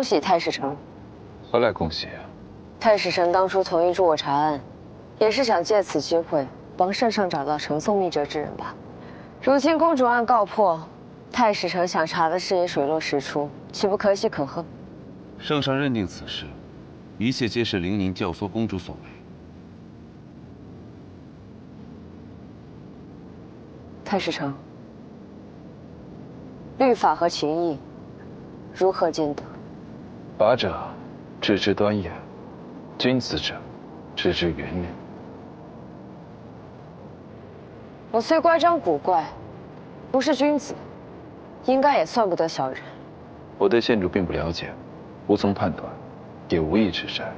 恭喜太史丞。何来恭喜啊？太史丞当初同意助我查案，也是想借此机会帮圣上找到呈送密折之人吧。如今公主案告破，太史丞想查的事也水落石出，岂不可喜可贺？圣上认定此事，一切皆是凌宁教唆公主所为。太史丞，律法和情义如何兼得？法者，治之端严；君子者，治之圆润。我虽乖张古怪，不是君子，应该也算不得小人。我对县主并不了解，无从判断，也无意指摘。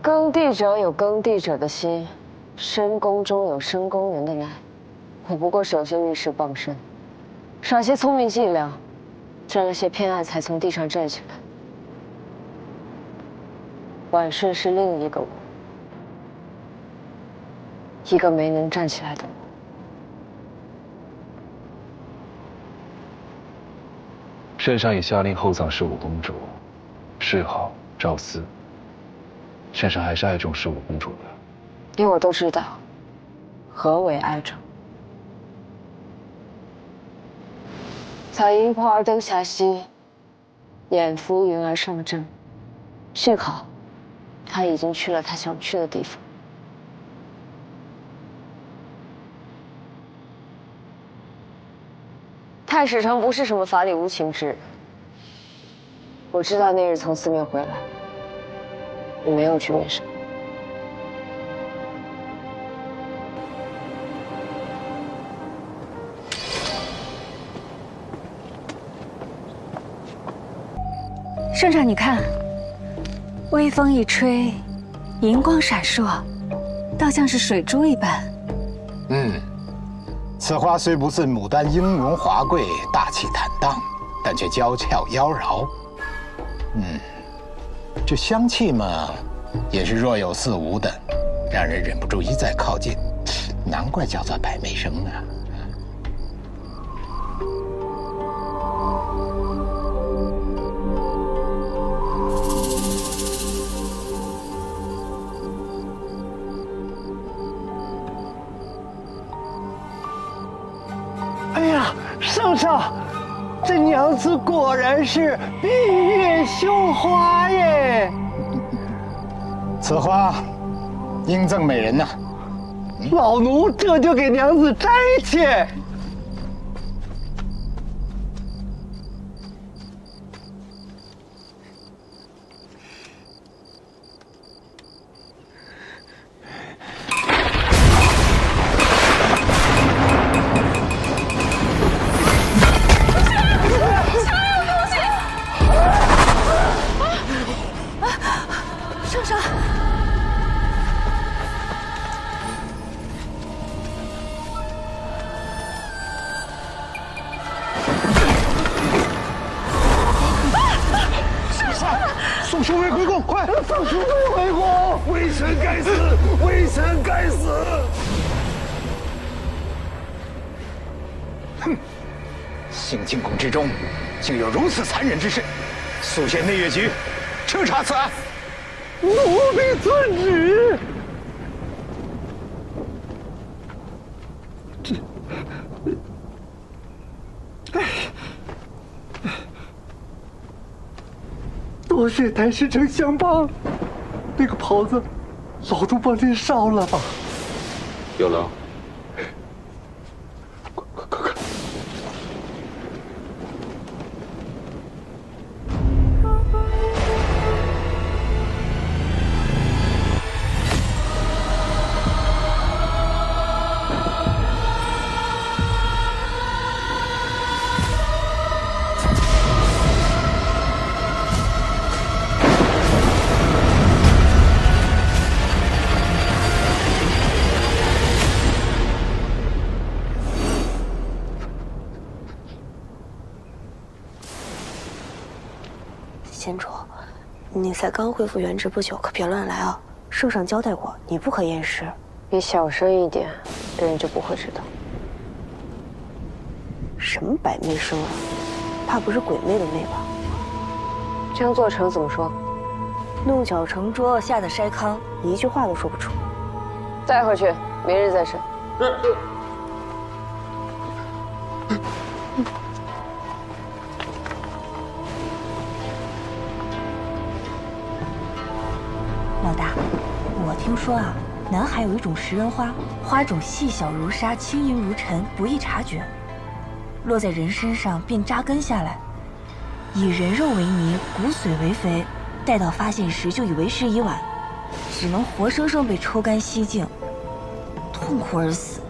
耕地者有耕地者的心，深宫中有深宫人的耐。我不过是有些遇事傍身，耍些聪明伎俩，这那些偏爱才从地上站起来。婉顺是另一个我，一个没能站起来的我。圣上已下令厚葬15公主，谥号赵思。圣上还是爱重15公主的。连我都知道，何为爱重？彩云破而灯霞兮，眼浮云而上正。幸好，他已经去了他想去的地方。太史丞不是什么法理无情之人。我知道那日从四面回来，你没有去面圣。圣上，你看，微风一吹，银光闪烁，倒像是水珠一般。此花虽不似牡丹英容华贵、大气坦荡，但却娇俏妖娆。这香气嘛，也是若有似无的，让人忍不住一再靠近。难怪叫做百媚生啊！哎呀，圣上，这娘子果然是闭月羞花耶！此花应赠美人呐。老奴这就给娘子摘去。圣上，送兄妹回宫，快送兄妹回宫！微臣该死，微臣该死！哼，兴庆宫之中竟有如此残忍之事，速遣内乐局彻查此案。奴婢遵旨。多谢太史丞相帮，那个袍子，老奴帮您烧了吧。有劳。快！贤主，你才刚恢复原职不久，可别乱来啊！圣上交代过，你不可验尸。你小声一点，别人就不会知道。什么百媚生啊？怕不是鬼魅的媚吧？张作成怎么说？弄巧成拙，吓得筛糠，一句话都说不出。带回去，明日再审。老大，我听说啊，南海有一种食人花，花种细小如沙，轻盈如尘，不易察觉。落在人身上便扎根下来，以人肉为泥，骨髓为肥，待到发现时就已为时已晚，只能活生生被抽干吸净，痛苦而死。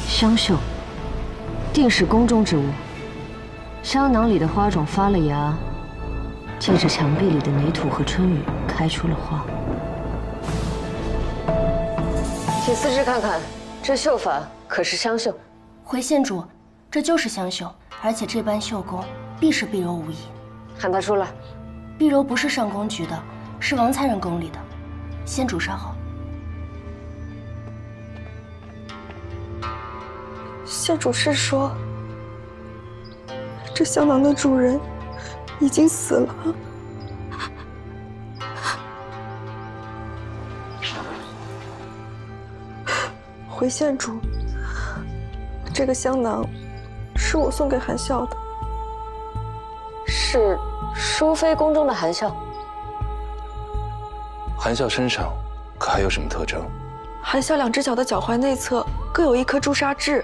香秀，定是宫中之物。香囊里的花种发了芽，借着墙壁里的泥土和春雨开出了花。请司职看看，这绣法可是香绣？回县主，这就是香绣，而且这般绣工必是碧柔无疑。喊他出来。碧柔不是上宫局的，是王才人宫里的。县主稍后。县主是说，这香囊的主人已经死了。回县主，这个香囊是我送给韩笑的。是淑妃宫中的韩笑。韩笑身上可还有什么特征？韩笑两只脚的脚踝内侧各有一颗朱砂痣。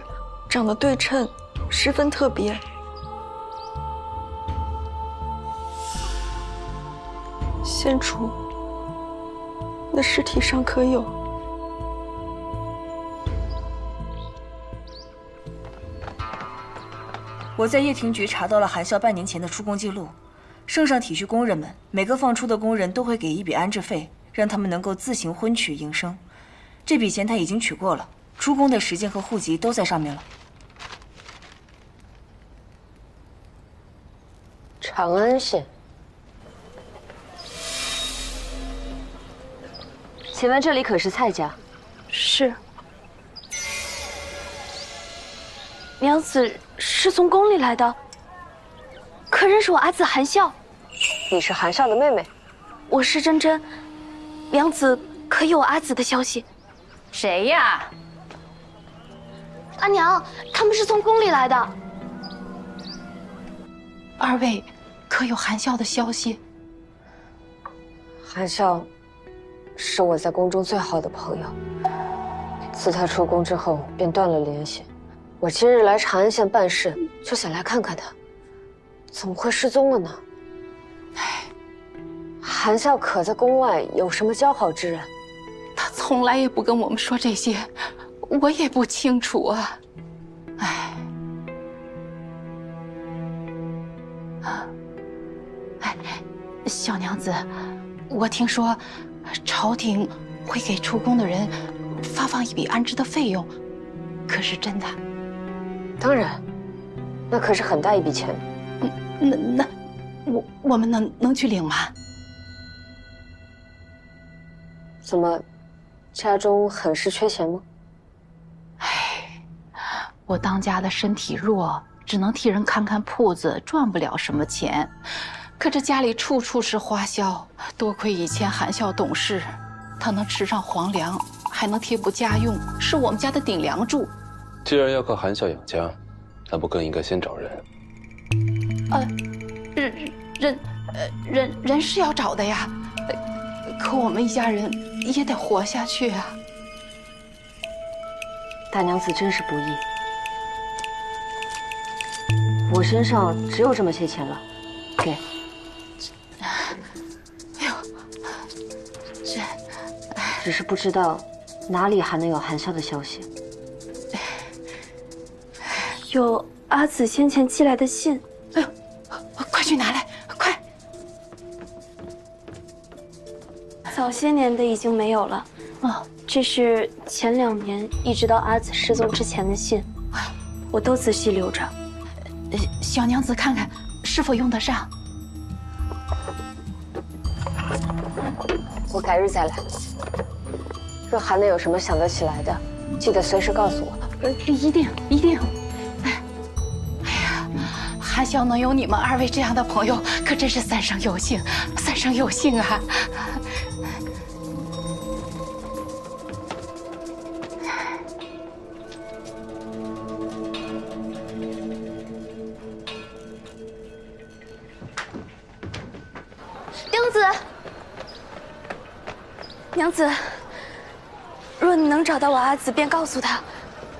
长得对称，十分特别。县主，那尸体上可有？我在掖庭局查到了韩笑半年前的出宫记录，圣上体恤工人们，每个放出的工人都会给一笔安置费，让他们能够自行婚娶营生。这笔钱他已经取过了，出宫的时间和户籍都在上面了。长安县，请问这里可是蔡家？是。娘子是从宫里来的，可认识我阿姊韩笑？你是韩笑的妹妹？我是珍珍，娘子可有阿姊的消息？谁呀？阿娘，他们是从宫里来的。二位可有韩笑的消息？韩笑是我在宫中最好的朋友，自他出宫之后便断了联系。我今日来长安县办事，就想来看看他，怎么会失踪了呢？唉，韩笑可在宫外有什么交好之人？他从来也不跟我们说这些，我也不清楚啊。唉。小娘子，我听说朝廷会给出宫的人发放一笔安置的费用，可是真的？当然，那可是很大一笔钱。那我们能去领吗？怎么，家中很是缺钱吗？唉，我当家的身体弱，只能替人看看铺子，赚不了什么钱。可这家里处处是花销，多亏以前韩笑懂事，他能吃上皇粮，还能贴补家用，是我们家的顶梁柱。既然要靠韩笑养家，那不更应该先找人？人是要找的呀，可我们一家人也得活下去啊。大娘子真是不易，我身上只有这么些钱了，给。哎呦，只是不知道哪里还能有韩笑的消息。有阿姊先前寄来的信。哎呦，快去拿来，快！早些年的已经没有了。这是前2年一直到阿紫失踪之前的信，我都仔细留着。小娘子看看是否用得上。我改日再来。若还能有什么想得起来的，记得随时告诉我。一定一定。哎呀，韩笑能有你们2位这样的朋友，可真是三生有幸，三生有幸啊！娘子，娘子，若你能找到我阿紫，便告诉他，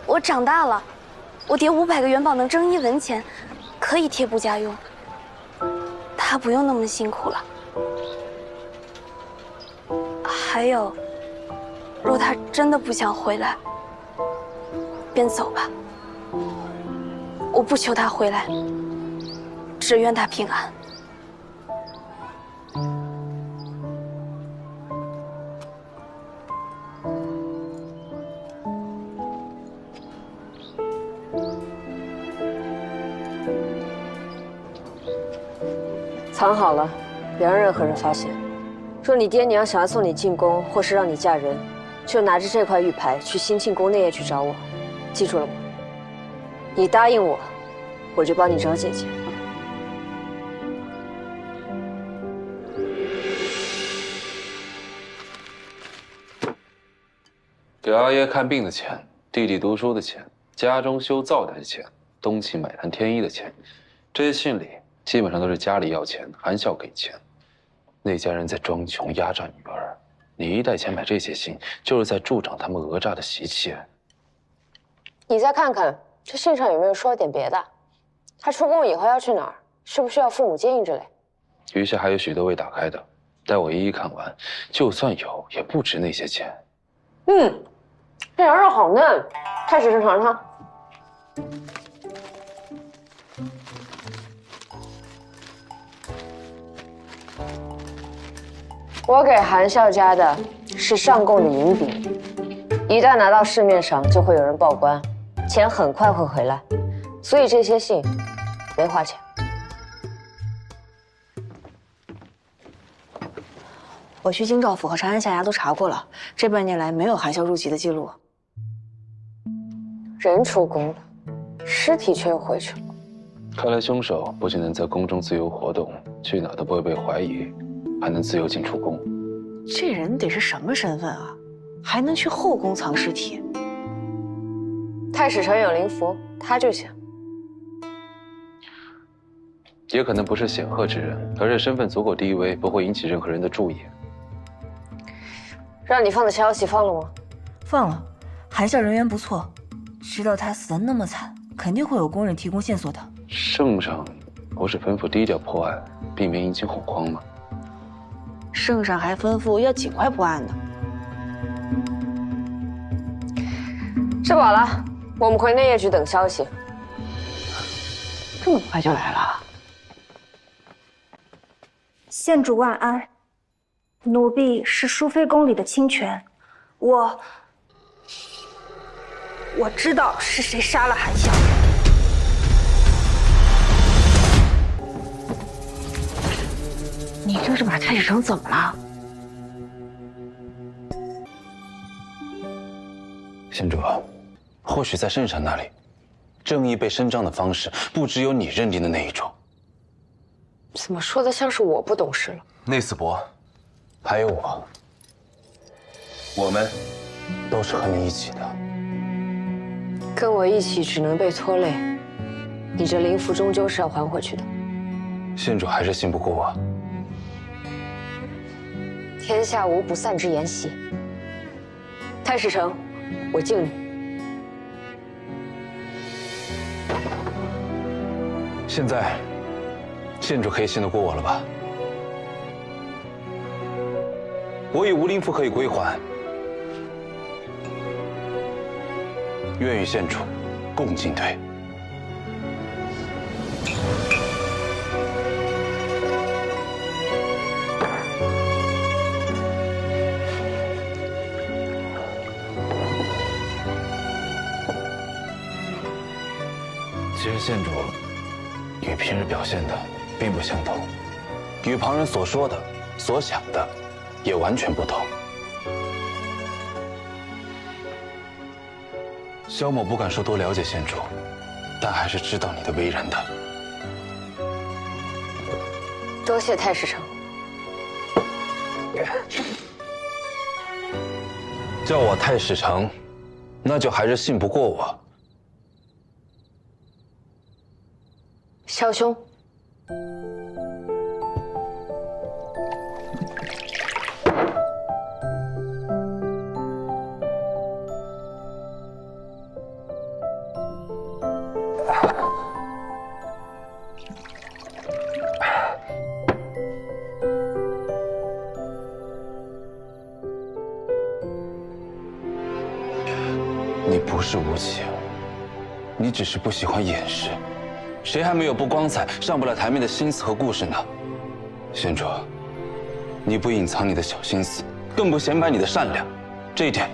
我长大了，我叠500个元宝能挣1文钱，可以贴补家用，他不用那么辛苦了。还有，若他真的不想回来，便走吧。我不求他回来，只愿他平安。藏好了，别让任何人发现。若你爹娘想要送你进宫，或是让你嫁人，就拿着这块玉牌去兴庆宫内夜去找我。记住了吗？你答应我，我就帮你找姐姐。给阿爷看病的钱，弟弟读书的钱，家中修灶台的钱，东起买炭添衣的钱，这些信里基本上都是家里要钱，含笑给钱。那家人在装穷压榨女儿，你一带钱买这些信，就是在助长他们讹诈的习气。你再看看这信上有没有说点别的？他出宫以后要去哪儿？需不需要父母接应之类？余下还有许多未打开的，待我一一看完，就算有，也不值那些钱。这羊肉好嫩，太史生尝尝。我给韩笑家的是上贡的银饼，一旦拿到市面上，就会有人报关，钱很快会回来，所以这些信没花钱。我去京兆府和长安下衙都查过了，这半年来没有韩笑入籍的记录。人出宫了，尸体却又回去了。看来凶手不仅能在宫中自由活动，去哪都不会被怀疑，还能自由进出宫。这人得是什么身份啊？还能去后宫藏尸体？太史丞有灵符，他就行。也可能不是显赫之人，而是身份足够低微，不会引起任何人的注意。让你放的消息放了吗？放了。韩笑人缘不错，知道他死得那么惨，肯定会有工人提供线索的。圣上不是吩咐低调破案，避免引起恐慌吗？圣上还吩咐要尽快破案呢。吃饱了，我们回内业局等消息。这么快就来了？县主万安，奴婢是淑妃宫里的清泉，我知道是谁杀了韩笑。你这是把太史丞怎么了？县主，或许在圣上那里，正义被伸张的方式不只有你认定的那一种。怎么说的像是我不懂事了？内司伯，还有我们都是和你一起的。跟我一起只能被拖累，你这灵符终究是要还回去的。县主还是信不过我。天下无不散之筵席。太史丞，我敬你。现在，县主可以信得过我了吧？我与吴灵符可以归还，愿与县主共进退。其实县主与平日表现的并不相同，与旁人所说的、所想的也完全不同。萧某不敢说多了解县主，但还是知道你的为人的。多谢太史丞。叫我太史丞，那就还是信不过我。萧兄，你不是无情，你只是不喜欢掩饰。谁还没有不光彩、上不了台面的心思和故事呢？县主，你不隐藏你的小心思，更不显摆你的善良，这一点，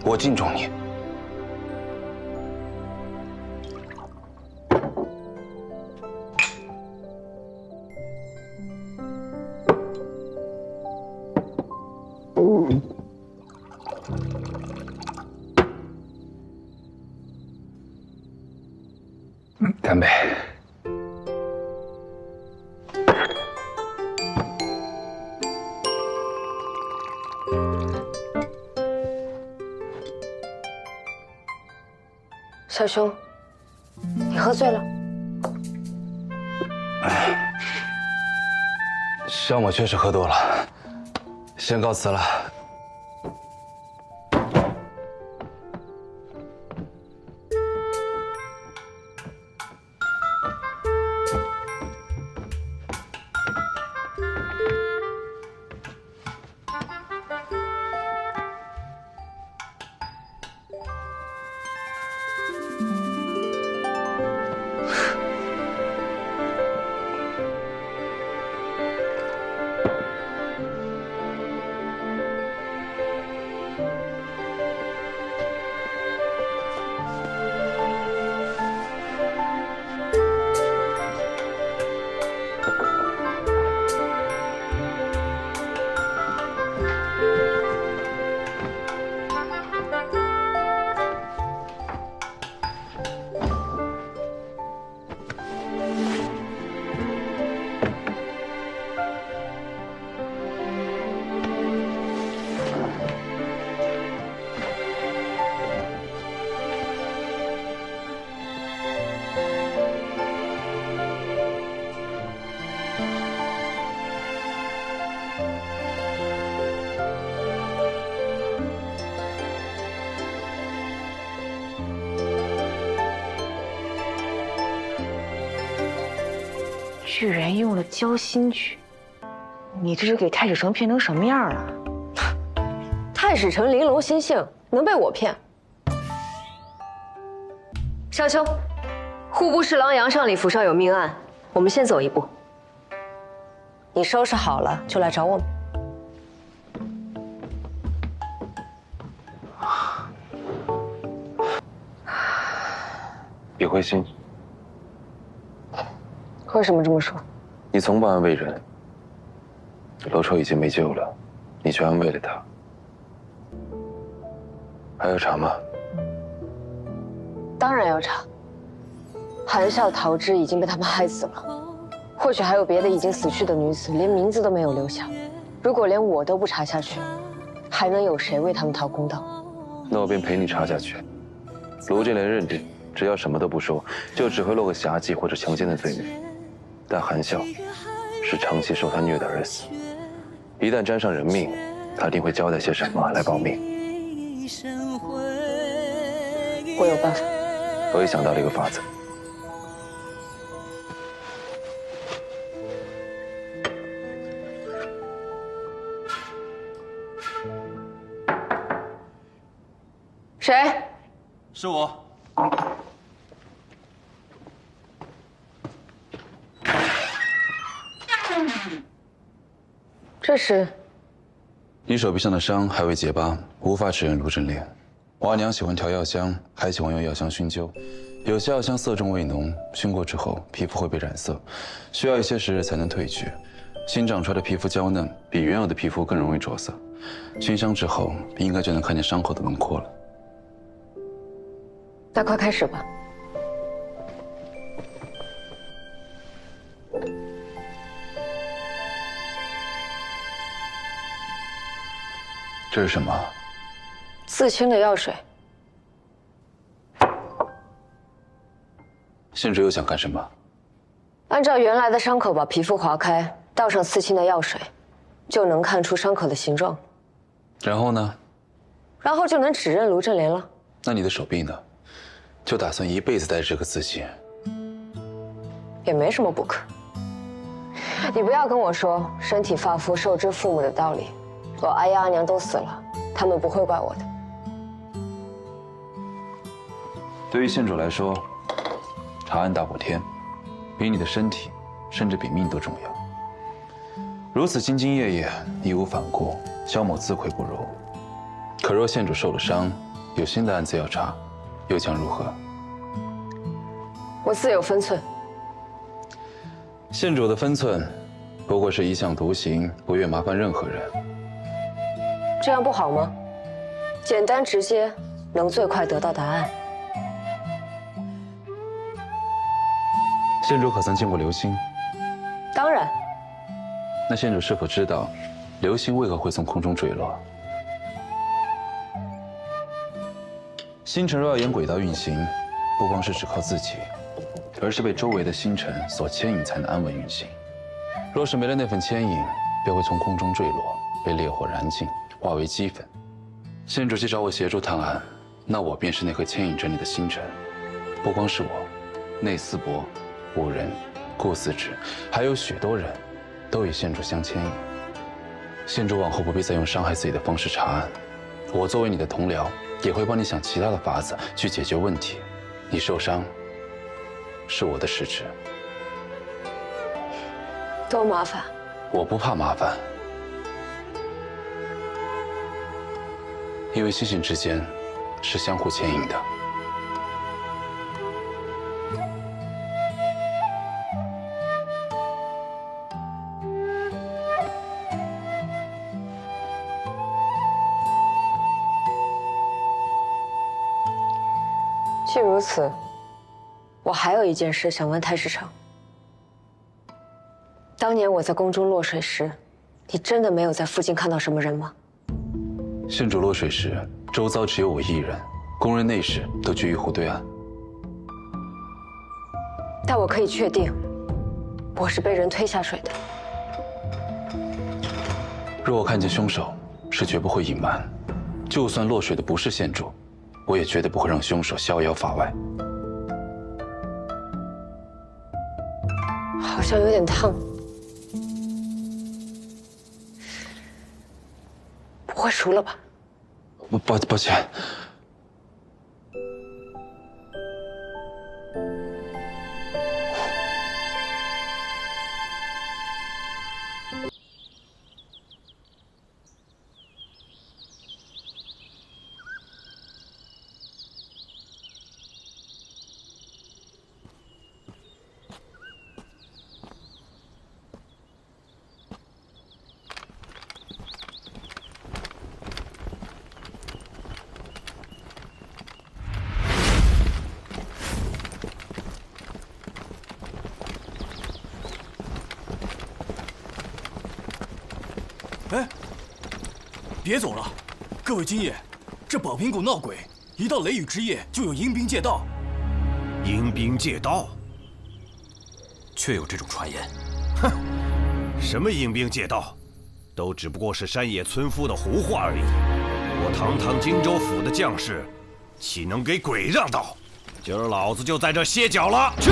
我敬重你。干杯！小兄，你喝醉了？萧某确实喝多了，先告辞了。居然用了交心诀，你这是给太史丞骗成什么样了？太史丞玲珑心性，能被我骗？萧兄，户部侍郎杨尚礼府上有命案，我们先走一步。你收拾好了就来找我们。别灰心。为什么这么说？你从不安慰人，娄绰已经没救了，你却安慰了他。还要查吗？当然要查。韩笑、陶之已经被他们害死了，或许还有别的已经死去的女子，连名字都没有留下。如果连我都不查下去，还能有谁为他们讨公道？那我便陪你查下去。卢建莲认定，只要什么都不说，就只会落个侠妓或者强奸的罪名。但韩笑是长期受他虐待而死，一旦沾上人命，他定会交代些什么来保命。我有办法。我也想到了一个法子。谁？是我。这是你手臂上的伤还未结疤，无法指认卢振烈。我阿娘喜欢调药香，还喜欢用药香熏灸，有些药香色重味浓，熏过之后皮肤会被染色，需要一些时日才能褪去。新长出来的皮肤娇嫩，比原有的皮肤更容易着色。熏香之后，应该就能看见伤口的轮廓了。那快开始吧。这是什么？刺青的药水。县主又想干什么？按照原来的伤口把皮肤划开，倒上刺青的药水，就能看出伤口的形状。然后呢？然后就能指认卢正莲了。那你的手臂呢？就打算一辈子带着这个刺青？也没什么不可。你不要跟我说身体发肤受之父母的道理，我阿爷阿娘都死了，他们不会怪我的。对于县主来说，查案大过天，比你的身体，甚至比命都重要。如此兢兢业业，义无反顾，萧某自愧不如。可若县主受了伤，有新的案子要查，又将如何？我自有分寸。县主的分寸，不过是一向独行，不愿麻烦任何人。这样不好吗？简单直接，能最快得到答案。县主可曾见过流星？当然。那县主是否知道，流星为何会从空中坠落？星辰若要沿轨道运行，不光是只靠自己，而是被周围的星辰所牵引才能安稳运行。若是没了那份牵引，便会从空中坠落，被烈火燃尽，化为齑粉。县主既找我协助探案，那我便是那颗牵引着你的星辰。不光是我，内思伯、五人、顾思止，还有许多人，都与县主相牵引。县主往后不必再用伤害自己的方式查案，我作为你的同僚，也会帮你想其他的法子去解决问题。你受伤，是我的失职。多麻烦？我不怕麻烦，因为星星之间是相互牵引的。既如此，我还有一件事想问太史丞。当年我在宫中落水时，你真的没有在附近看到什么人吗？县主落水时，周遭只有我一人，宫人内侍都居于湖对岸。但我可以确定，我是被人推下水的。若我看见凶手，是绝不会隐瞒。就算落水的不是县主，我也绝对不会让凶手逍遥法外。好像有点烫。不会熟了吧？抱歉。哎，别走了，各位今夜，这宝瓶谷闹鬼，一到雷雨之夜就有阴兵借道。阴兵借道？确有这种传言？哼，什么阴兵借道，都只不过是山野村夫的胡话而已。我堂堂荆州府的将士，岂能给鬼让道？今儿老子就在这歇脚了。去。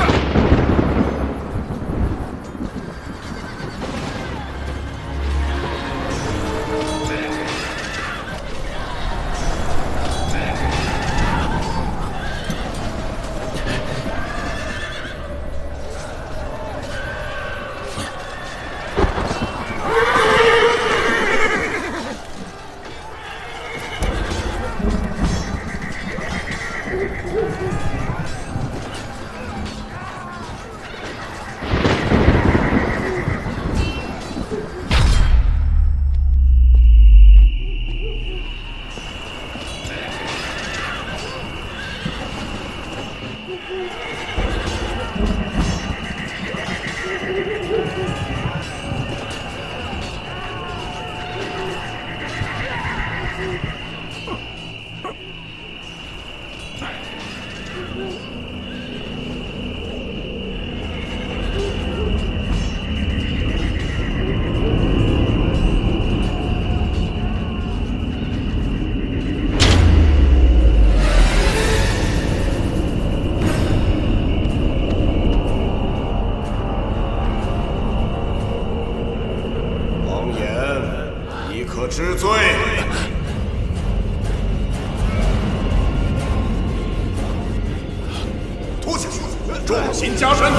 重刑加身。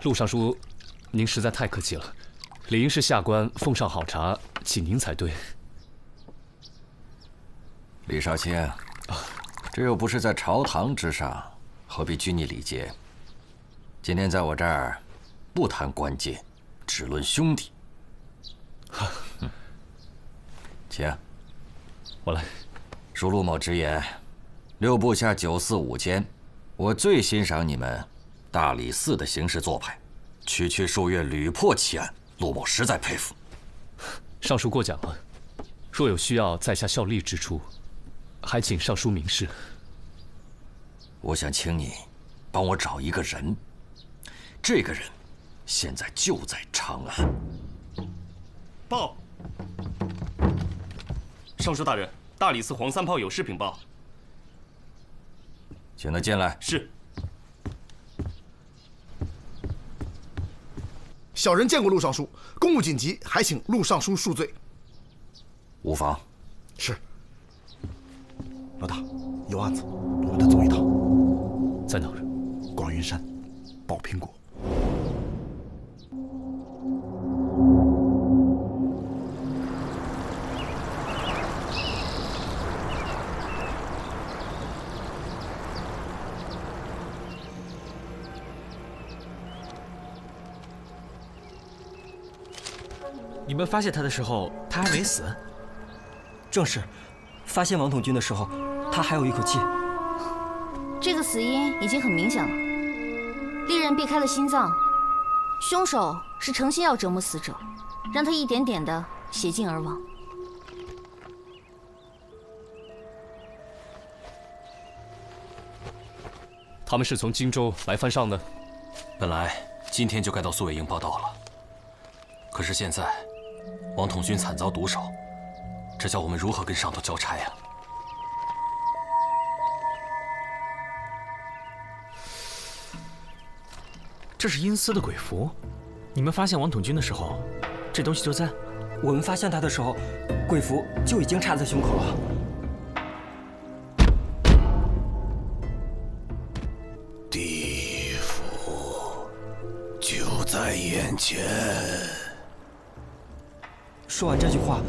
陆尚书，您实在太客气了，理应是下官奉上好茶，请您才对。李少卿，这又不是在朝堂之上，何必拘泥礼节？今天在我这儿，不谈官阶，只论兄弟。请，我来。恕陆某直言，六部下945间，我最欣赏你们大理寺的行事做派，区数月屡破奇案，陆某实在佩服。尚书过奖了，若有需要在下效力之处，还请尚书明示。我想请你帮我找一个人，这个人现在就在长安。报，尚书大人，大理寺黄三炮有事禀报。请他进来。是。小人见过陆尚书，公务紧急，还请陆尚书恕罪。无妨。是。老大，有案子，我们得走一趟。在哪儿？广云山，宝苹果。你们发现他的时候，他还没死。正是，发现王统军的时候，他还有一口气。这个死因已经很明显了，利刃避开了心脏，凶手是诚心要折磨死者，让他一点点的血尽而亡。他们是从荆州来犯上的。本来今天就该到宿卫营报道了，可是现在王统军惨遭毒手，这叫我们如何跟上头交差呀？这是阴司的鬼符，你们发现王统军的时候，这东西就在。我们发现他的时候，鬼符就已经插在胸口了。地府就在眼前。说完这句话，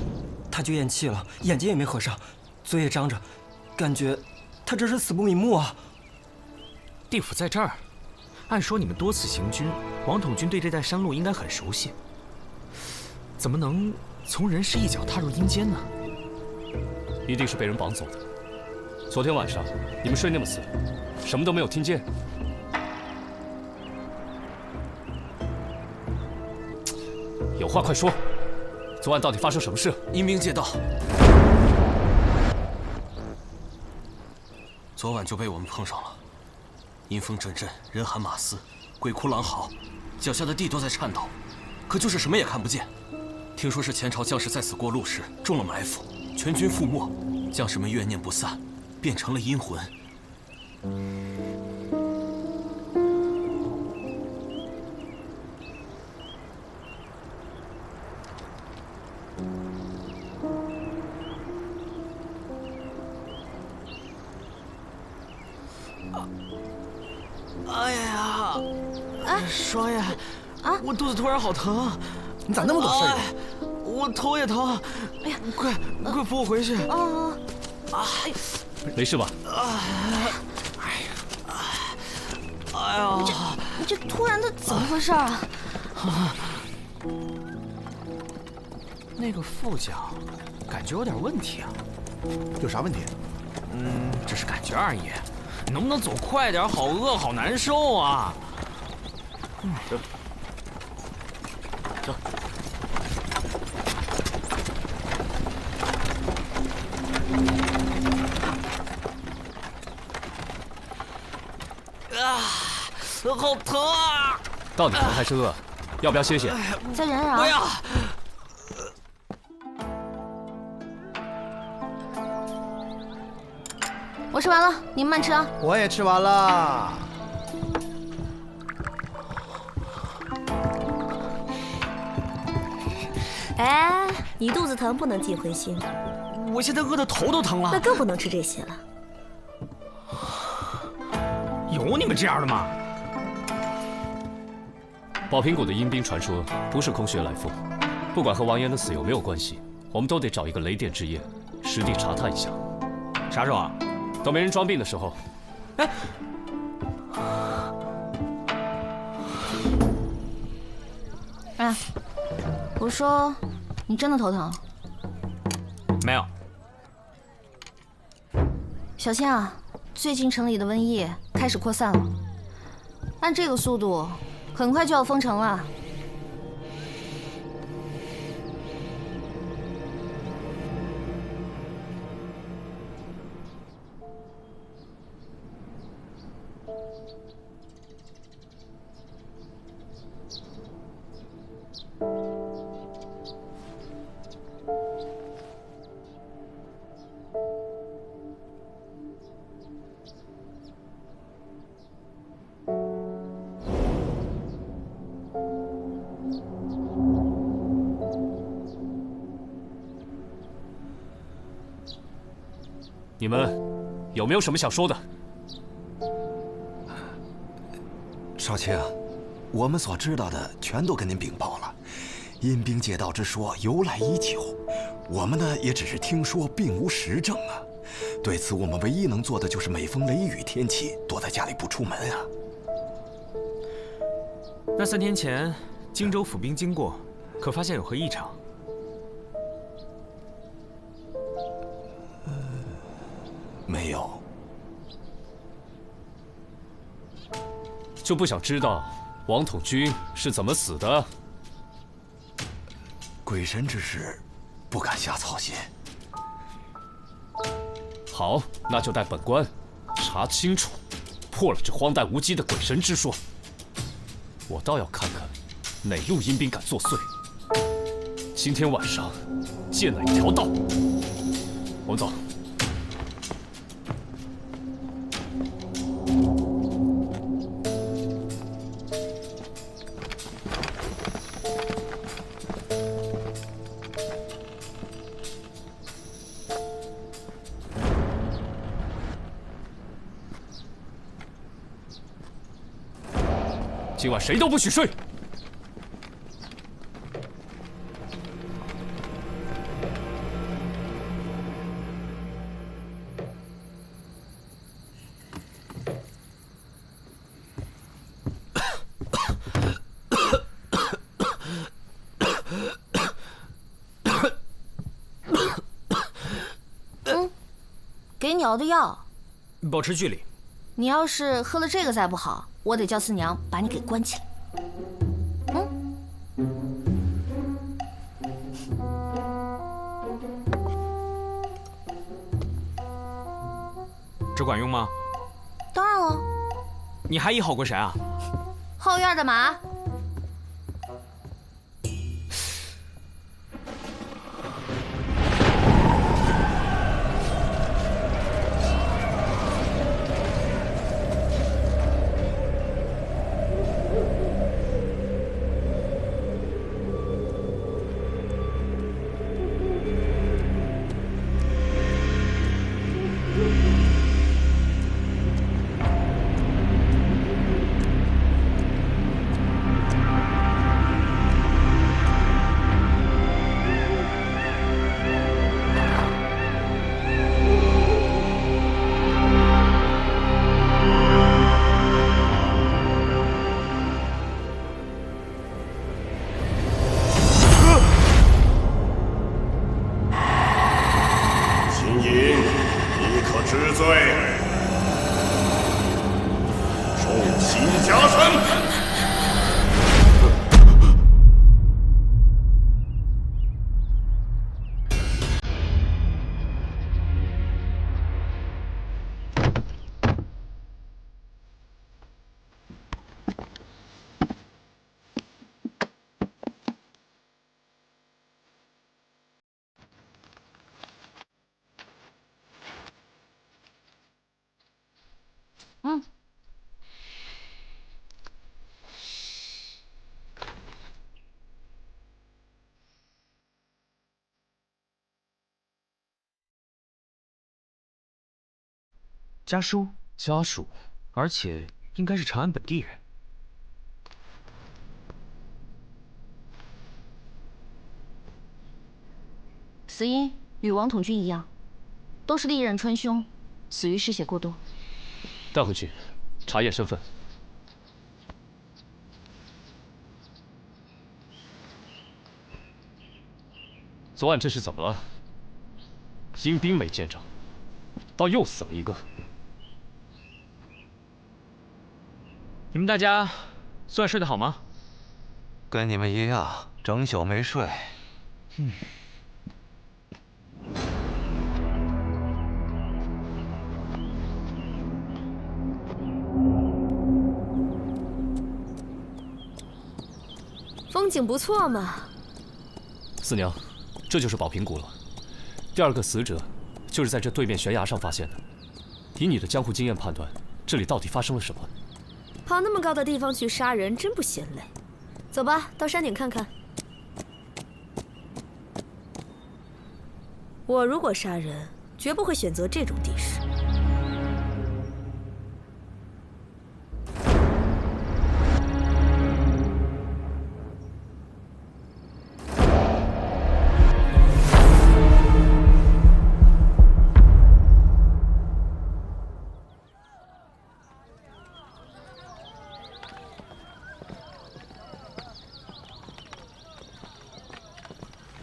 他就咽气了，眼睛也没合上，嘴也张着，感觉他这是死不瞑目啊！地府在这儿。按说你们多次行军，王统军对这带山路应该很熟悉，怎么能从人世一脚踏入阴间呢？一定是被人绑走的。昨天晚上你们睡那么死，什么都没有听见。有话快说，昨晚到底发生什么事？阴兵借道，昨晚就被我们碰上了。阴风阵阵，人喊马嘶，鬼哭狼嚎，脚下的地都在颤抖，可就是什么也看不见。听说是前朝将士在此过路时中了埋伏，全军覆没，将士们怨念不散，变成了阴魂。哎呀，双爷，我肚子突然好疼，你咋那么懂事儿？我头也疼，哎呀，快扶我回去！没事吧？哎呀，你这突然的怎么回事啊？那个副将，感觉有点问题啊。有啥问题？只是感觉而已。能不能走快点？好饿，好难受啊！走。好疼啊！到底疼还是饿？要不要歇歇？再忍忍啊！不要！我吃完了，你们慢吃啊。我也吃完了。哎，你肚子疼不能忌讳心。我现在饿得头都疼了。那更不能吃这些了。有你们这样的吗？宝瓶谷的阴兵传说不是空穴来风，不管和王岩的死有没有关系，我们都得找一个雷电之夜，实地查探一下。啥时候啊？等没人装病的时候。哎，哎，我说，你真的头疼？没有。小心啊！最近城里的瘟疫开始扩散了，按这个速度，很快就要封城了。你们有没有什么想说的？少卿，我们所知道的全都跟您禀报了。阴兵借道之说由来已久，我们呢也只是听说，并无实证啊。对此，我们唯一能做的就是每逢雷雨天气，躲在家里不出门啊。那3天前，荆州府兵经过，可发现有何异常？没有。就不想知道王统军是怎么死的？鬼神之事，不敢瞎操心。好，那就带本官查清楚，破了这荒诞无稽的鬼神之说。我倒要看看哪路阴兵敢作祟。今天晚上见哪一条道。我们走。今晚谁都不许睡。给你熬的药，保持距离。你要是喝了这个再不好，我得叫四娘把你给关起来。这管用吗？当然了。你还医好过谁啊？后院的马。嗯。家书，家属，而且应该是长安本地人。死因与王统军一样，都是历任川兄，死于失血过多。带回去，查验身份。昨晚这是怎么了？阴兵没见着，倒又死了一个。你们大家昨晚睡得好吗？跟你们一样，整宿没睡。风景不错嘛。四娘，这就是宝瓶谷了。第二个死者就是在这对面悬崖上发现的。以你的江湖经验判断，这里到底发生了什么？跑那么高的地方去杀人，真不嫌累。走吧，到山顶看看。我如果杀人，绝不会选择这种地势。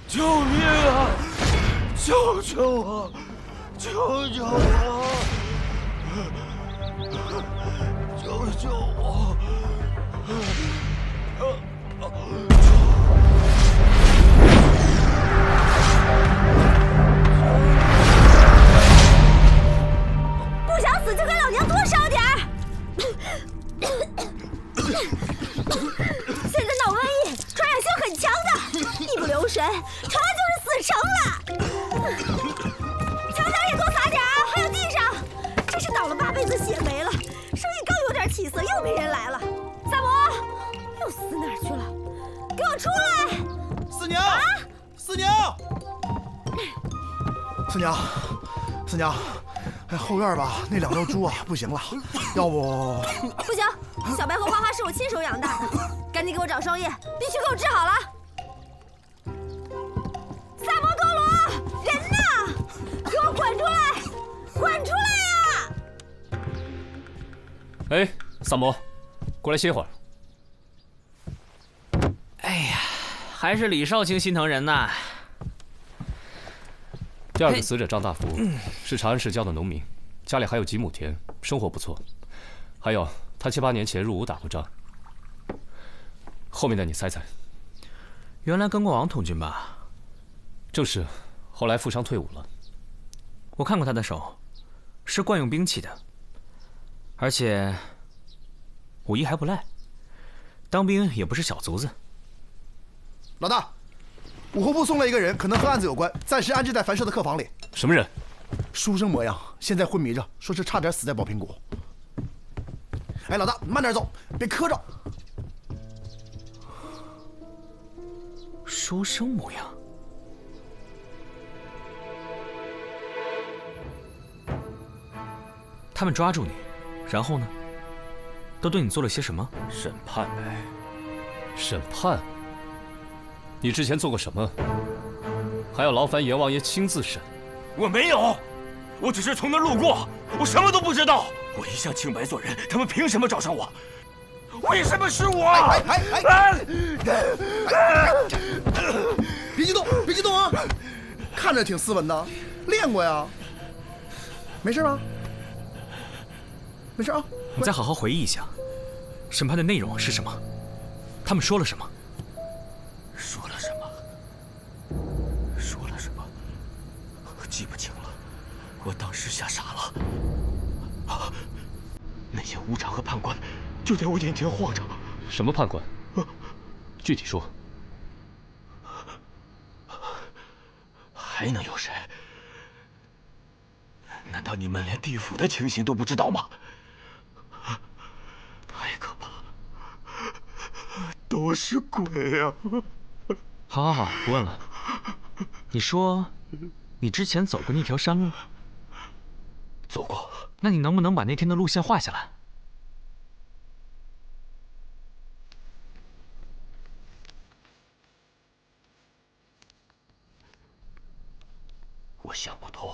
救命啊！救救我！救救我！救救我！不想死就给老娘多烧点儿！现在闹瘟疫，传染性很强的，一不留神，传完就是死城了。墙角也多撒点啊，还有地上，真是倒了8辈子血霉了。生意刚有点起色，又没人来了。萨摩，又死哪儿去了？给我出来！四娘，四娘，四娘，四娘，哎，后院吧，那2头猪啊不行了，要不……不行，小白和花花是我亲手养大的，赶紧给我找双叶，必须给我治好了。萨摩多罗，人呢？给我滚出来！滚出来呀！哎，萨摩，过来歇会儿。哎呀，还是李少卿心疼人呐。第二个死者张大福是长安市郊的农民，家里还有几亩田，生活不错。还有，他7、8年前入伍打过仗。后面的你猜猜？原来跟过王统军吧？正是，后来负伤退伍了。我看过他的手，是惯用兵器的，而且武艺还不赖，当兵也不是小卒子。老大，武侯部送了一个人，可能和案子有关，暂时安置在樊舍的客房里。什么人？书生模样，现在昏迷着，说是差点死在宝瓶谷。哎，老大，慢点走，别磕着。书生模样。他们抓住你，然后呢？都对你做了些什么？审判呗。审判？你之前做过什么？还要劳烦阎王爷亲自审？我没有，我只是从那路过，我什么都不知道。我一向清白做人，他们凭什么找上我？为什么是我？别激动，别激动啊！看着挺斯文的，练过呀。没事吧？没事啊。你再好好回忆一下，审判的内容是什么？他们说了什么？说了什么？说了什么？记不清了，我当时吓傻了。啊！那些武长和判官就在我眼前晃着。什么判官？具体说。还能有谁？难道你们连地府的情形都不知道吗？都是鬼呀！好，好，好，不问了。你说，你之前走过那条山路？走过。那你能不能把那天的路线画下来？我想不通，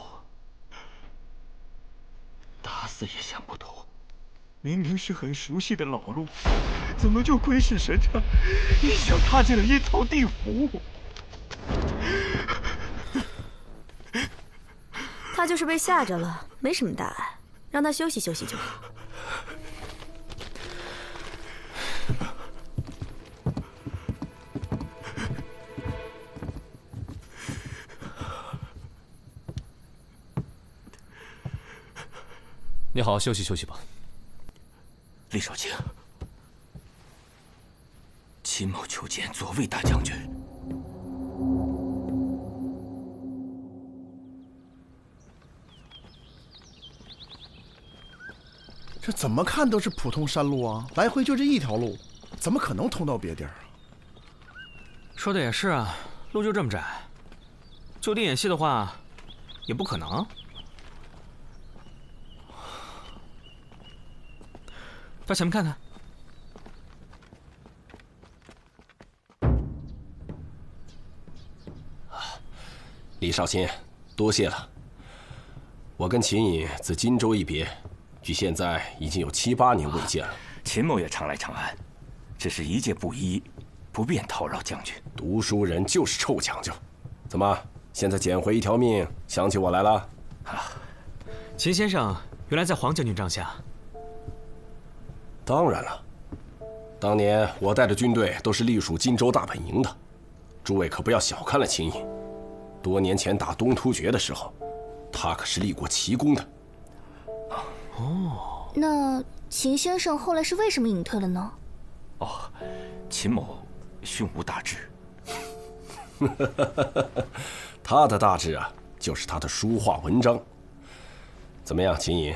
打死也想不通。明明是很熟悉的老路，怎么就鬼使神差，一脚踏进了阴曹地府？他就是被吓着了，没什么大碍，让他休息休息就好。你好好休息休息吧。李少卿，秦某求见左卫大将军。这怎么看都是普通山路啊，来回就这一条路，怎么可能通到别地儿啊？说的也是啊，路就这么窄，就地演戏的话，也不可能。到前面看看。李少卿，多谢了。我跟秦隐自荆州一别，距现在已经有7、8年未见了。秦某也常来长安，只是一介布衣，不便叨扰将军。读书人就是臭讲究。怎么，现在捡回一条命，想起我来了？秦先生原来在黄将军帐下。当然了，当年我带着军队都是隶属荆州大本营的，诸位可不要小看了秦隐。多年前打东突厥的时候，他可是立过奇功的。哦，那秦先生后来是为什么隐退了呢？哦，秦某胸无大志。他的大志啊，就是他的书画文章。怎么样，秦隐？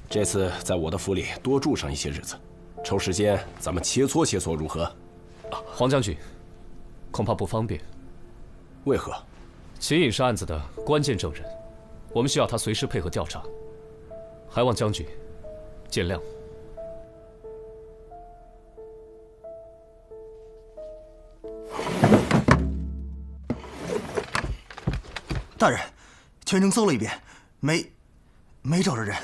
这次在我的府里多住上一些日子，抽时间咱们切磋切磋如何？黄将军，恐怕不方便。为何？秦隐是案子的关键证人，我们需要他随时配合调查，还望将军见谅。大人，全城搜了一遍，没找着人。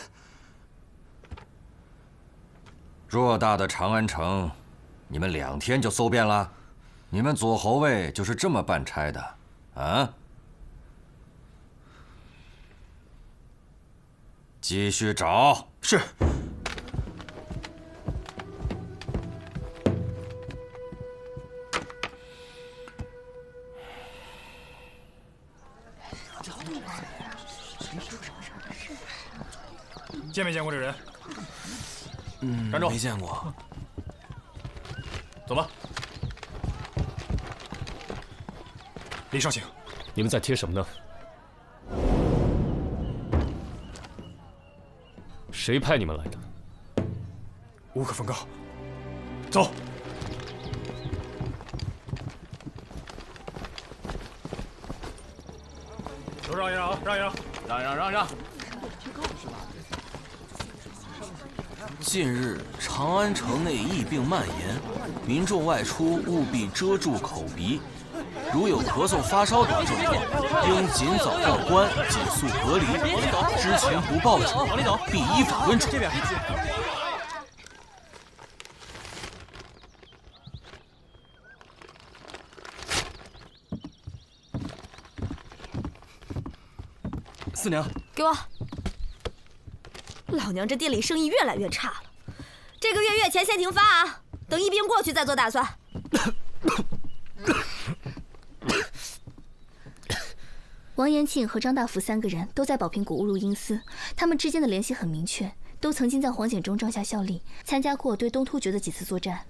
偌大的长安城，你们2天就搜遍了？你们左侯卫就是这么办差的，啊？继续找。是。见没见过这人？站住！没见过。走吧。李少卿，你们在贴什么呢？谁派你们来的？无可奉告。走。都让一让啊！让一让！让！近日，长安城内疫病蔓延，民众外出务必遮住口鼻，如有咳嗽、发烧等症状，应尽早报官，紧速隔离。知情不报者，必依法温处。这边。四娘，给我！老娘这店里生意越来越差了，这个月月钱先停发啊，等疫病过去再做打算。王延庆和张大福3个人都在宝瓶谷误入阴司，他们之间的联系很明确，都曾经在黄显忠帐下效力，参加过对东突厥的几次作战。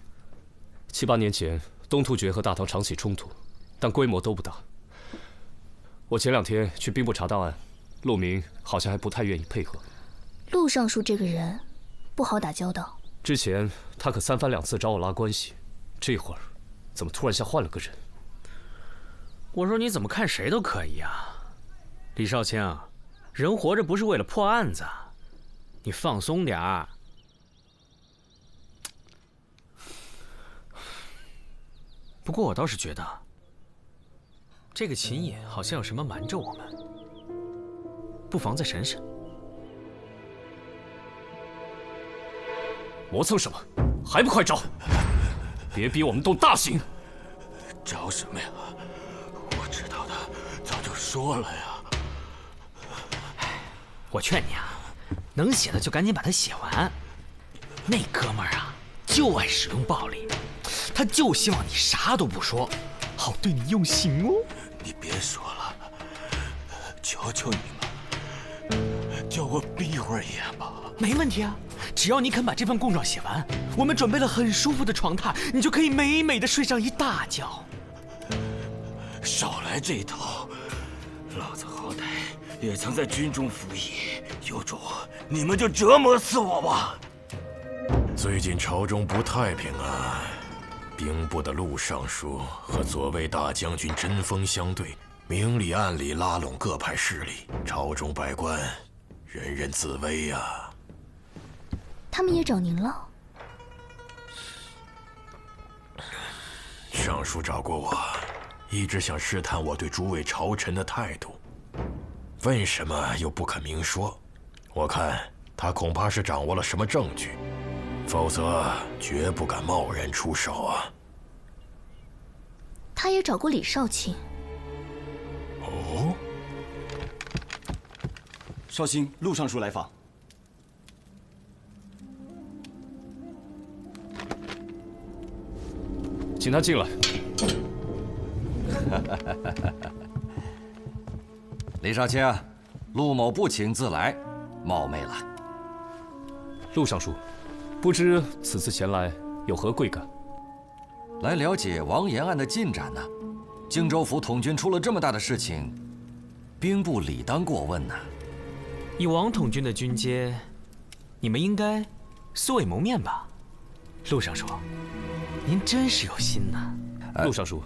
7、8年前，东突厥和大唐常起冲突，但规模都不大。我前2天去兵部查档案，陆明好像还不太愿意配合。陆尚书这个人不好打交道，之前他可3番2次找我拉关系，这会儿怎么突然像换了个人？我说你怎么看谁都可以啊，李少卿，人活着不是为了破案子，你放松点儿。不过我倒是觉得，这个秦野好像有什么瞒着我们，不妨再审审。磨蹭什么？还不快招！别逼我们动大刑！招什么呀？我知道的早就说了呀。我劝你啊，能写的就赶紧把它写完。那哥们儿啊，就爱使用暴力，他就希望你啥都不说，好对你用刑哦。你别说了，求求你了，叫我闭会儿眼吧。没问题啊，只要你肯把这份供状写完，我们准备了很舒服的床榻，你就可以美美的睡上一大觉。少来这一套，老子好歹也曾在军中服役，有种你们就折磨死我吧。最近朝中不太平啊，兵部的陆尚书和左卫大将军针锋相对，明里暗里拉拢各派势力，朝中百官人人自危呀。他们也找您了？尚书找过我，一直想试探我对诸位朝臣的态度，为什么又不肯明说？我看他恐怕是掌握了什么证据，否则绝不敢贸然出手啊。他也找过李少卿。哦，少卿，陆尚书来访。请他进来。李少卿，陆某不请自来，冒昧了。陆尚书，不知此次前来有何贵干？来了解王延案的进展呢。荆州府统军出了这么大的事情，兵部理当过问呐。以王统军的军阶，你们应该素未谋面吧？陆尚书，您真是有心呐。陆尚书，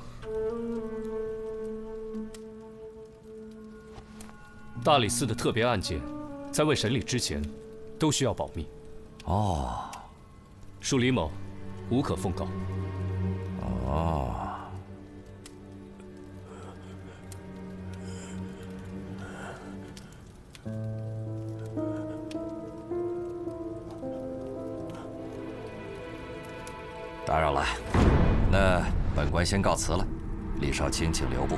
大理寺的特别案件，在未审理之前，都需要保密。哦，属李某，无可奉告。哦。打扰了，那本官先告辞了。李少卿，请留步。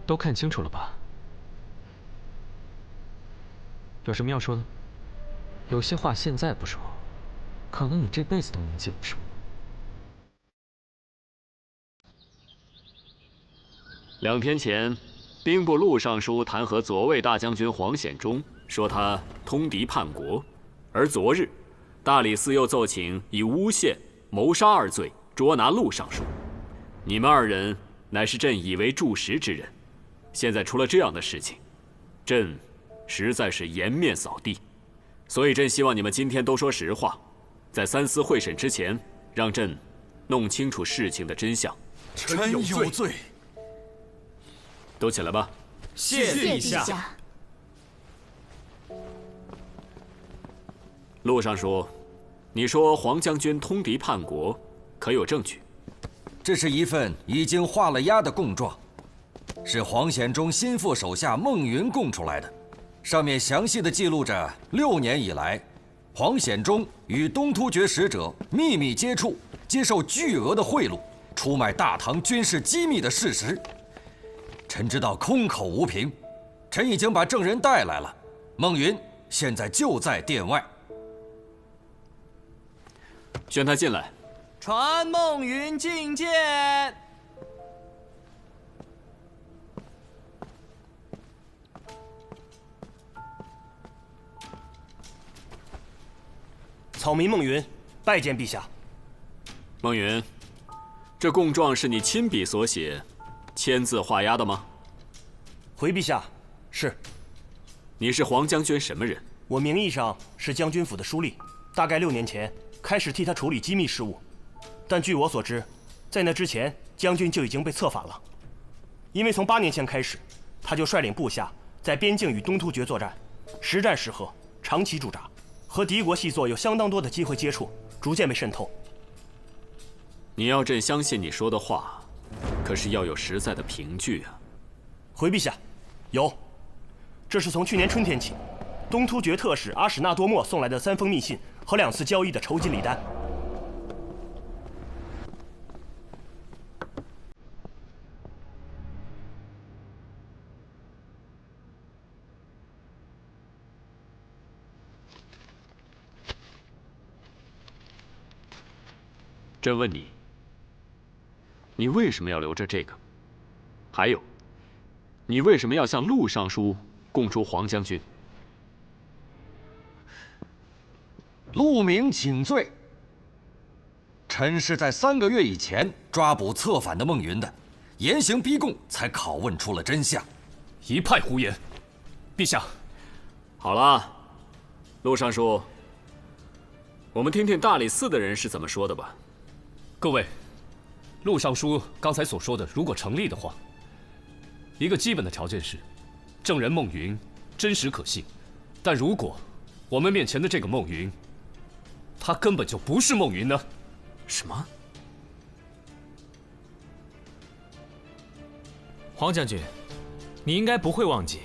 都看清楚了吧？有什么要说的？有些话现在不说，可能你这辈子都能记不住。2天前，兵部陆尚书弹劾左卫大将军黄显忠，说他通敌叛国；而昨日，大理寺又奏请以诬陷、谋杀2罪捉拿陆尚书。你们2人乃是朕以为柱石之人。现在出了这样的事情，朕实在是颜面扫地，所以朕希望你们今天都说实话，在3司会审之前，让朕弄清楚事情的真相。臣有罪。都起来吧。谢陛下。陆尚书，你说黄将军通敌叛国，可有证据？这是一份已经画了押的供状。是黄显忠心腹手下孟云供出来的，上面详细的记录着6年以来，黄显忠与东突厥使者秘密接触，接受巨额的贿赂，出卖大唐军事机密的事实。臣知道空口无凭，臣已经把证人带来了，孟云现在就在殿外。宣他进来。传孟云觐见。草民孟云，拜见陛下。孟云，这供状是你亲笔所写，签字画押的吗？回陛下，是。你是黄将军什么人？我名义上是将军府的书吏，大概6年前开始替他处理机密事务，但据我所知，在那之前，将军就已经被策反了。因为从8年前开始，他就率领部下在边境与东突厥作战，实战时刻，长期驻扎。和敌国细作有相当多的机会接触，逐渐被渗透。你要朕相信你说的话，可是要有实在的凭据啊！回陛下，有，这是从去年春天起，东突厥特使阿史那多莫送来的3封密信和2次交易的酬金礼单。朕问你，你为什么要留着这个？还有，你为什么要向陆尚书供出黄将军？陆明请罪。臣是在3个月以前抓捕策反的孟云的，严刑逼供，才拷问出了真相。一派胡言！陛下，好了，陆尚书，我们听听大理寺的人是怎么说的吧。各位，陆尚书刚才所说的，如果成立的话，一个基本的条件是，证人孟云真实可信。但如果我们面前的这个孟云，他根本就不是孟云呢？什么？黄将军，你应该不会忘记，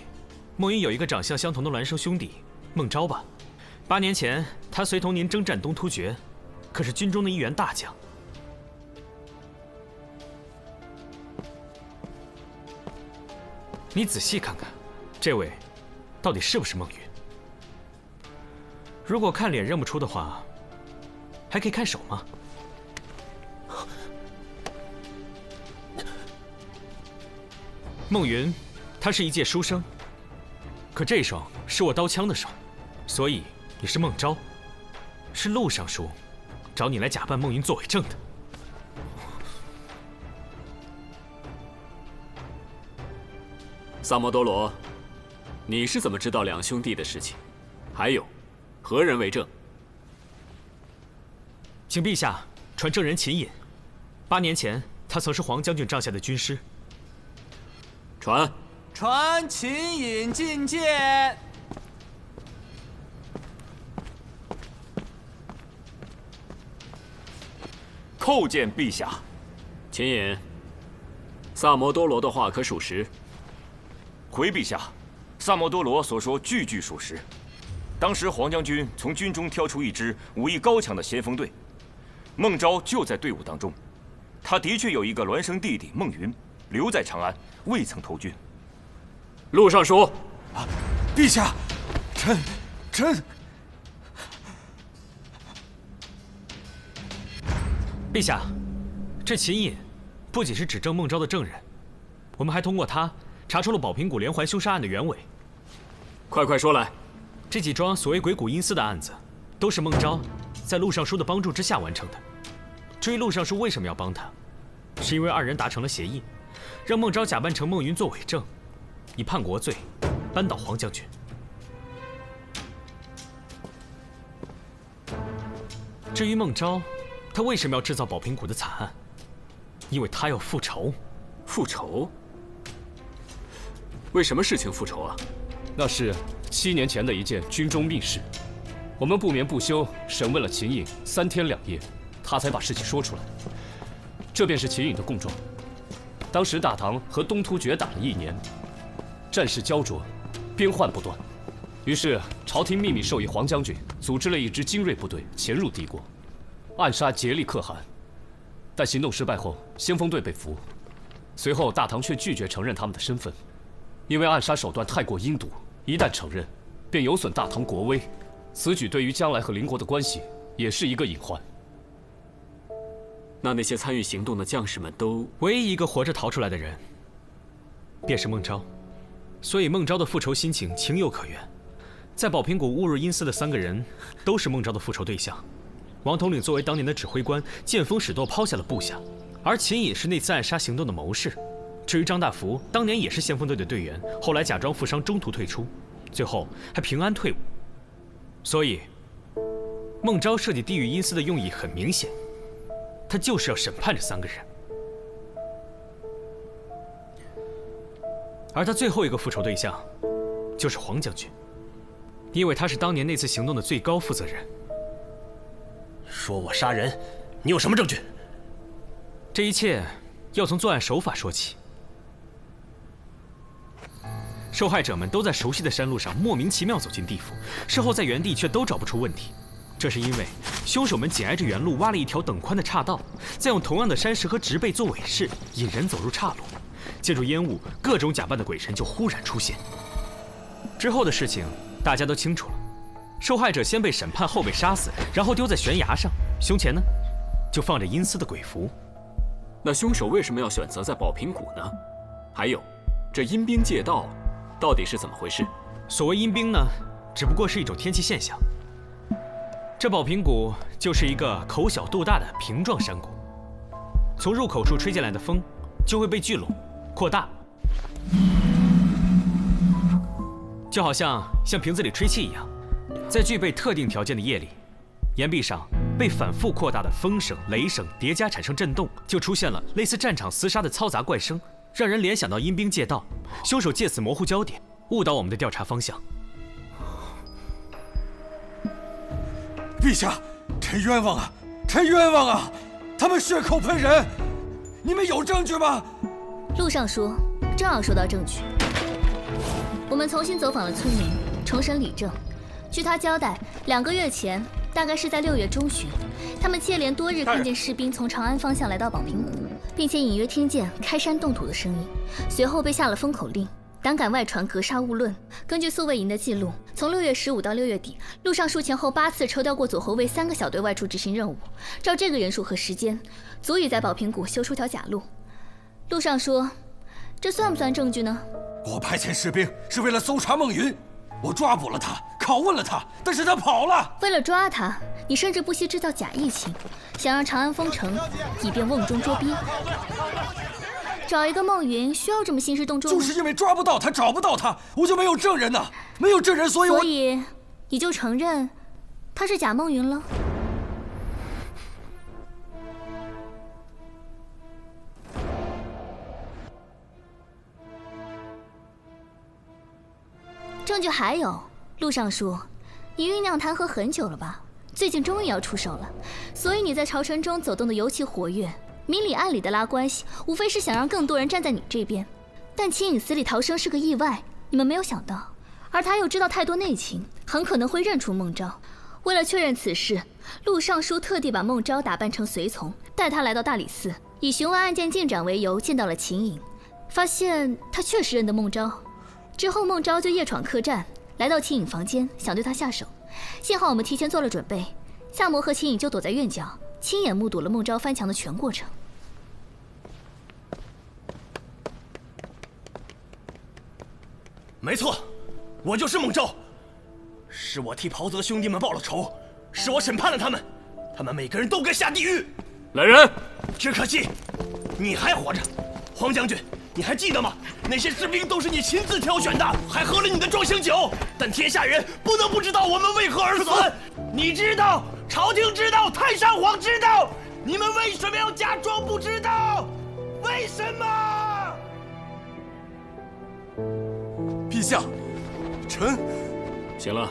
孟云有一个长相相同的孪生兄弟孟昭吧？8年前，他随同您征战东突厥，可是军中的一员大将。你仔细看看，这位到底是不是孟云？如果看脸认不出的话，还可以看手吗？孟云，他是一介书生，可这手是我刀枪的手，所以你是孟昭，是陆尚书找你来假扮孟云作伪证的。萨摩多罗，你是怎么知道2兄弟的事情？还有，何人为证？请陛下传证人秦隐。8年前，他曾是黄将军帐下的军师。传秦隐觐见。叩见陛下。秦隐，萨摩多罗的话可属实？回陛下，萨摩多罗所说句句属实。当时黄将军从军中挑出一支武艺高强的先锋队，孟昭就在队伍当中。他的确有一个孪生弟弟孟云留在长安，未曾投军。陆尚书，陛下，臣。陛下，这秦隐不仅是指证孟昭的证人，我们还通过他查出了宝平谷连环凶杀案的原委。快说来！这几桩所谓鬼谷阴司的案子，都是孟昭在陆尚书的帮助之下完成的。至于陆尚书为什么要帮他，是因为2人达成了协议，让孟昭假扮成孟云做伪证，以叛国罪扳倒黄将军。至于孟昭，他为什么要制造宝平谷的惨案？因为他要复仇。复仇？为什么事情复仇啊？那是7年前的一件军中密事，我们不眠不休审问了秦隐3天2夜，他才把事情说出来。这便是秦隐的供状。当时大唐和东突厥打了1年，战事焦灼，边患不断。于是朝廷秘密授意黄将军组织了一支精锐部队潜入敌国，暗杀竭力可汗。但行动失败后，先锋队被俘。随后大唐却拒绝承认他们的身份，因为暗杀手段太过阴毒，一旦承认，便有损大唐国威。此举对于将来和邻国的关系也是一个隐患。那些参与行动的将士们都……唯一一个活着逃出来的人，便是孟昭。所以孟昭的复仇心情情有可原。在宝瓶谷误入阴司的3个人，都是孟昭的复仇对象。王统领作为当年的指挥官，见风使舵，抛下了部下；而秦隐是那次暗杀行动的谋士。至于张大福，当年也是先锋队的队员，后来假装负伤中途退出，最后还平安退伍。所以，孟昭设计地狱阴司的用意很明显，他就是要审判这3个人。而他最后一个复仇对象，就是黄将军，因为他是当年那次行动的最高负责人。说我杀人，你有什么证据？这一切要从作案手法说起。受害者们都在熟悉的山路上莫名其妙走进地府，事后在原地却都找不出问题。这是因为凶手们紧挨着原路挖了一条等宽的岔道，再用同样的山石和植被做尾饰，引人走入岔路。借助烟雾，各种假扮的鬼神就忽然出现。之后的事情大家都清楚了，受害者先被审判，后被杀死，然后丢在悬崖上，胸前呢就放着阴司的鬼符。那凶手为什么要选择在宝瓶谷呢？还有，这阴兵借道到底是怎么回事？所谓阴兵呢，只不过是一种天气现象。这宝瓶谷就是一个口小肚大的瓶状山谷，从入口处吹进来的风就会被聚拢、扩大，就好像瓶子里吹气一样。在具备特定条件的夜里，岩壁上被反复扩大的风声、雷声叠加产生震动，就出现了类似战场厮杀的嘈杂怪声，让人联想到阴兵借道。凶手借此模糊焦点，误导我们的调查方向。陛下，臣冤枉啊！臣冤枉啊！他们血口喷人，你们有证据吗？陆尚书正好说到证据。我们重新走访了村民，重审理证。据他交代，2个月前，大概是在6月中旬，他们接连多日看见士兵从长安方向来到宝瓶谷，并且隐约听见开山动土的声音。随后被下了封口令，胆敢外传格杀勿论。根据宿卫营的记录，从6月15到6月底，陆尚书前后8次抽调过左后卫3个小队外出执行任务。照这个人数和时间，足以在宝瓶谷修出条假路。陆尚书，这算不算证据呢？我派遣士兵是为了搜查孟云，我抓捕了他，拷问了他，但是他跑了。为了抓他，你甚至不惜制造假疫情，想让长安封城，以便瓮中捉鳖。找一个孟云需要这么兴师动众吗？就是因为抓不到他，找不到他，我就没有证人呐，没有证人，所以你就承认他是假孟云了？证据还有，陆尚书，你酝酿弹劾很久了吧？最近终于要出手了，所以你在朝臣中走动的尤其活跃。明里暗里的拉关系，无非是想让更多人站在你这边。但秦隐死里逃生是个意外，你们没有想到，而他又知道太多内情，很可能会认出孟昭。为了确认此事，陆尚书特地把孟昭打扮成随从，带他来到大理寺，以询问案件进展为由，见到了秦隐，发现他确实认得孟昭。之后孟昭就夜闯客栈，来到秦隐房间，想对他下手。幸好我们提前做了准备，夏魔和秦隐就躲在院角，亲眼目睹了孟昭翻墙的全过程。没错，我就是孟昭，是我替袍泽兄弟们报了仇，是我审判了他们，他们每个人都该下地狱。来人！只可惜，你还活着，黄将军，你还记得吗？那些士兵都是你亲自挑选的，还喝了你的壮行酒。但天下人不能不知道我们为何而死。你知道，朝廷知道，太上皇知道，你们为什么要假装不知道？为什么？陛下，臣……行了，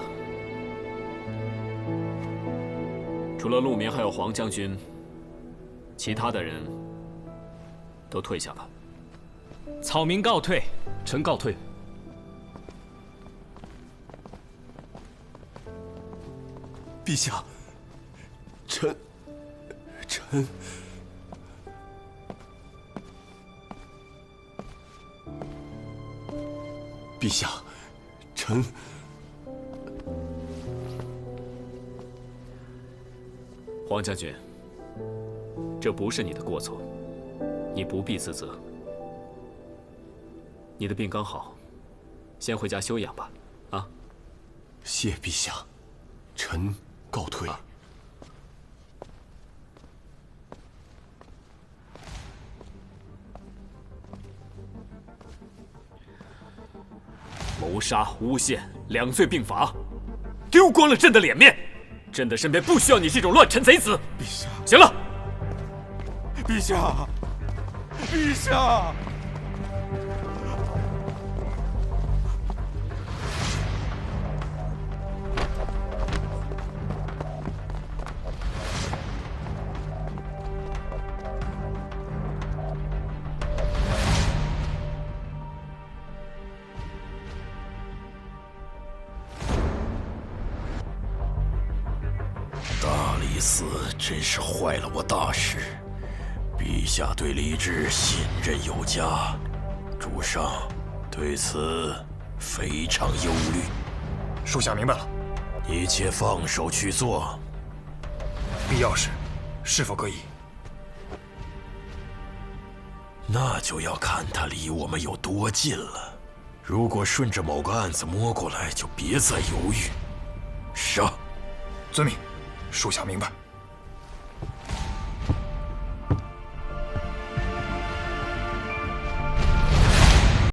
除了陆明还有黄将军，其他的人都退下吧。草民告退。臣告退。陛下，臣。陛下，臣。黄将军，这不是你的过错，你不必自责。你的病刚好，先回家休养吧。啊，谢陛下，臣告退。谋杀、诬陷2罪并罚，丢光了朕的脸面。朕的身边不需要你这种乱臣贼子。陛下，行了。陛下，陛下。大理寺真是坏了我大事，陛下对李治信任有加，主上对此非常忧虑。属下明白了，你且放手去做。必要时，是否可以？那就要看他离我们有多近了。如果顺着某个案子摸过来，就别再犹豫。杀！遵命，属下明白。